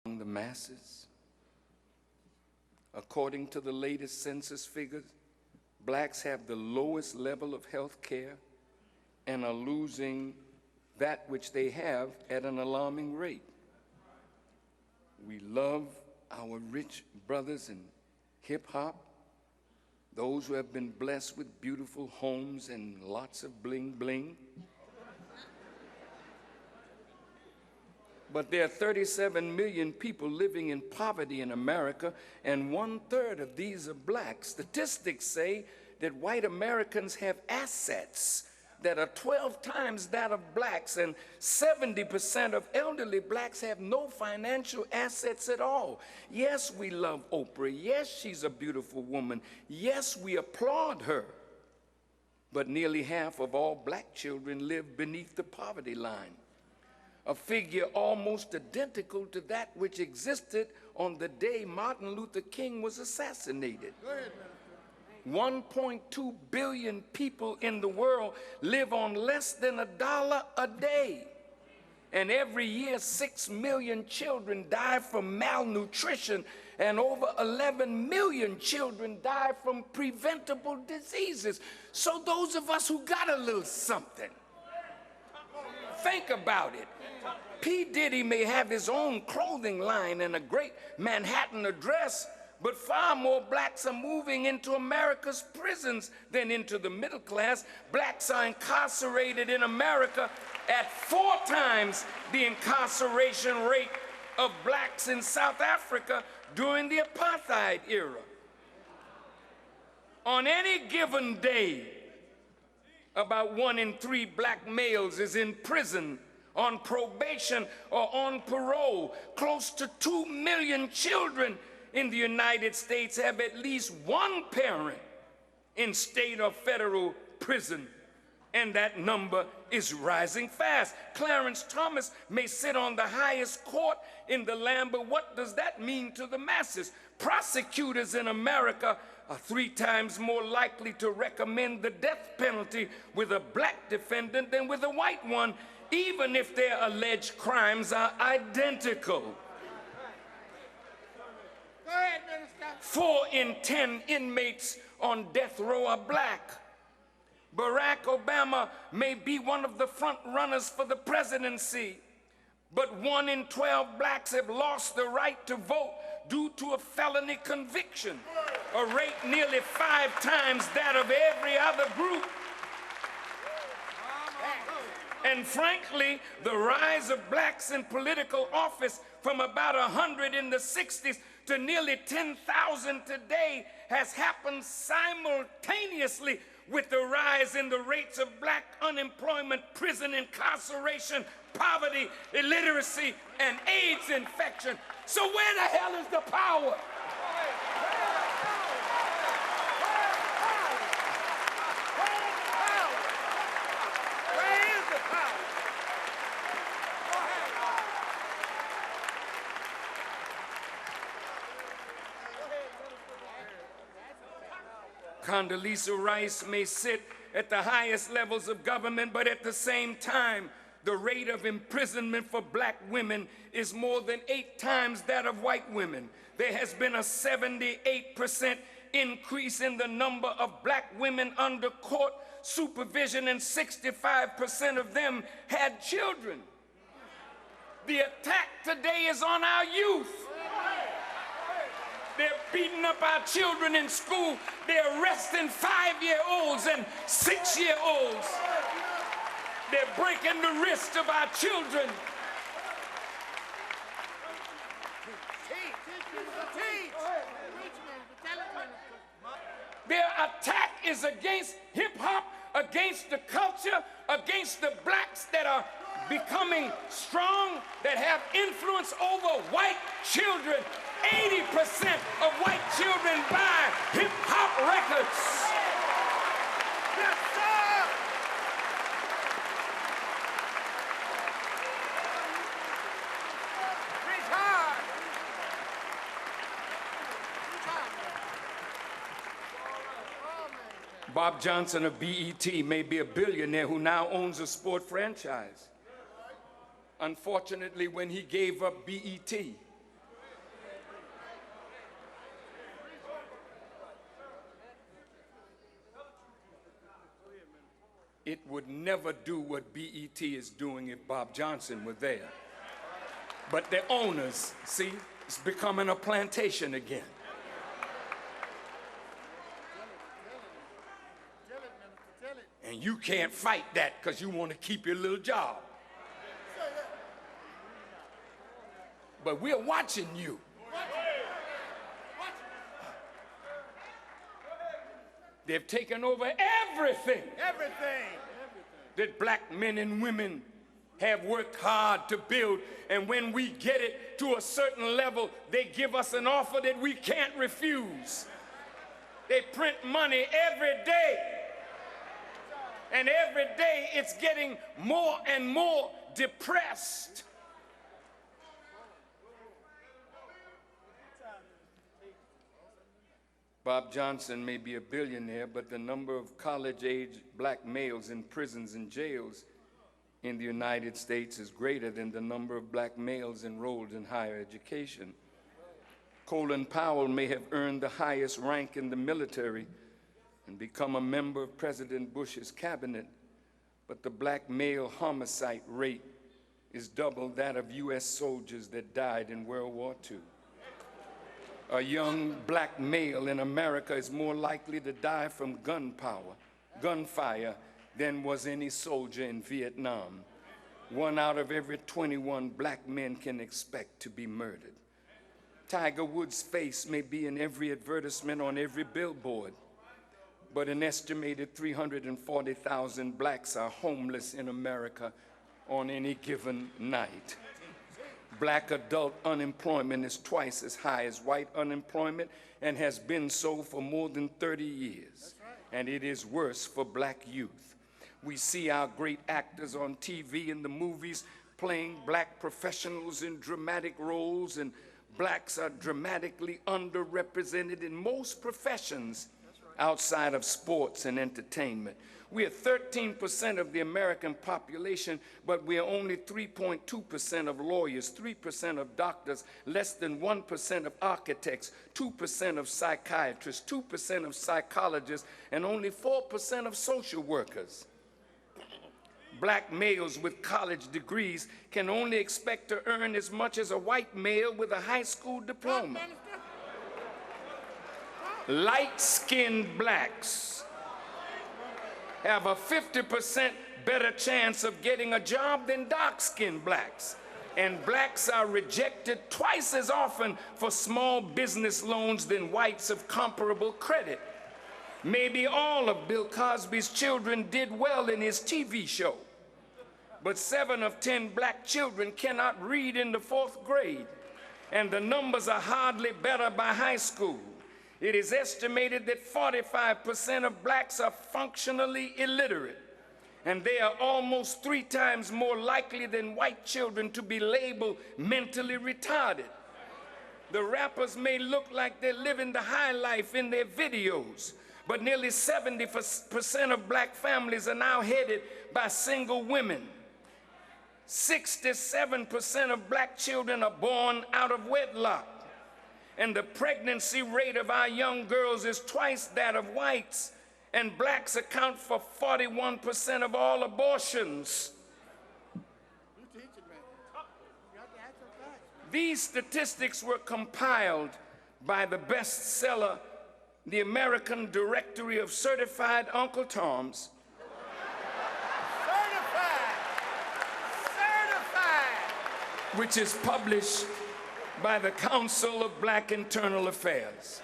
the masses. According to the latest census figures, blacks have the lowest level of health care and are losing that which they have at an alarming rate. We love our rich brothers in hip-hop, those who have been blessed with beautiful homes and lots of bling-bling. But there are 37 million people living in poverty in America, and 1/3 of these are black. Statistics say that white Americans have assets that are 12 times that of blacks, and 70% of elderly blacks have no financial assets at all. Yes, we love Oprah. Yes, she's a beautiful woman. Yes, we applaud her. But nearly half of all black children live beneath the poverty line, a figure almost identical to that which existed on the day Martin Luther King was assassinated. 1.2 billion people in the world live on less than $1 a day. And every year, 6 million children die from malnutrition, and over 11 million children die from preventable diseases. So those of us who got a little something, think about it. P. Diddy may have his own clothing line and a great Manhattan address, but far more blacks are moving into America's prisons than into the middle class. Blacks are incarcerated in America at 4 times the incarceration rate of blacks in South Africa during the apartheid era. On any given day, about 1 in 3 black males is in prison, on probation, or on parole. Close to 2 million children in the United States have at least one parent in state or federal prison, and that number is rising fast. Clarence Thomas may sit on the highest court in the land, but what does that mean to the masses? Prosecutors in America are 3 times more likely to recommend the death penalty with a black defendant than with a white one, even if their alleged crimes are identical. 4 in 10 inmates on death row are black. Barack Obama may be one of the front runners for the presidency, but 1 in 12 blacks have lost the right to vote due to a felony conviction, a rate nearly 5 times that of every other group. And frankly, the rise of blacks in political office from about 100 in the 60s to nearly 10,000 today has happened simultaneously with the rise in the rates of black unemployment, prison incarceration, poverty, illiteracy, and AIDS infection. So where the hell is the power? Condoleezza Rice may sit at the highest levels of government, but at the same time, the rate of imprisonment for black women is more than 8 times that of white women. There has been a 78% increase in the number of black women under court supervision, and 65% of them had children. The attack today is on our youth. They're beating up our children in school. They're arresting 5-year-olds and 6-year-olds. They're breaking the wrist of our children. Their attack is against hip-hop, against the culture, against the blacks that are becoming strong, that have influence over white children. 80% of white children buy hip-hop records. Yes, sir. Preach hard. Bob Johnson of BET may be a billionaire who now owns a sport franchise. Unfortunately, when he gave up BET, never do what BET is doing if Bob Johnson were there. But the owners, see, it's becoming a plantation again. And you can't fight that because you want to keep your little job. But we're watching you. They've taken over everything. That black men and women have worked hard to build. And when we get it to a certain level, they give us an offer that we can't refuse. They print money every day. And every day it's getting more and more depressed. Bob Johnson may be a billionaire, but the number of college-age black males in prisons and jails in the United States is greater than the number of black males enrolled in higher education. Colin Powell may have earned the highest rank in the military and become a member of President Bush's cabinet, but the black male homicide rate is double that of U.S. soldiers that died in World War II. A young black male in America is more likely to die from gunfire, than was any soldier in Vietnam. 1 out of every 21 black men can expect to be murdered. Tiger Woods' face may be in every advertisement on every billboard, but an estimated 340,000 blacks are homeless in America on any given night. Black adult unemployment is twice as high as white unemployment and has been so for more than 30 years. And it is worse for black youth. We see our great actors on TV and the movies playing black professionals in dramatic roles, and blacks are dramatically underrepresented in most professions outside of sports and entertainment. We are 13% of the American population, but we are only 3.2% of lawyers, 3% of doctors, less than 1% of architects, 2% of psychiatrists, 2% of psychologists, and only 4% of social workers. Black males with college degrees can only expect to earn as much as a white male with a high school diploma. Light-skinned blacks have a 50% better chance of getting a job than dark-skinned blacks. And blacks are rejected twice as often for small business loans than whites of comparable credit. Maybe all of Bill Cosby's children did well in his TV show, but 7 of 10 black children cannot read in the 4th grade, and the numbers are hardly better by high school. It is estimated that 45% of blacks are functionally illiterate, and they are almost 3 times more likely than white children to be labeled mentally retarded. The rappers may look like they're living the high life in their videos, but nearly 70% of black families are now headed by single women. 67% of black children are born out of wedlock. And the pregnancy rate of our young girls is twice that of whites, and blacks account for 41% of all abortions. These statistics were compiled by the bestseller, The American Directory of Certified Uncle Toms, which is published by the Council of Black Internal Affairs.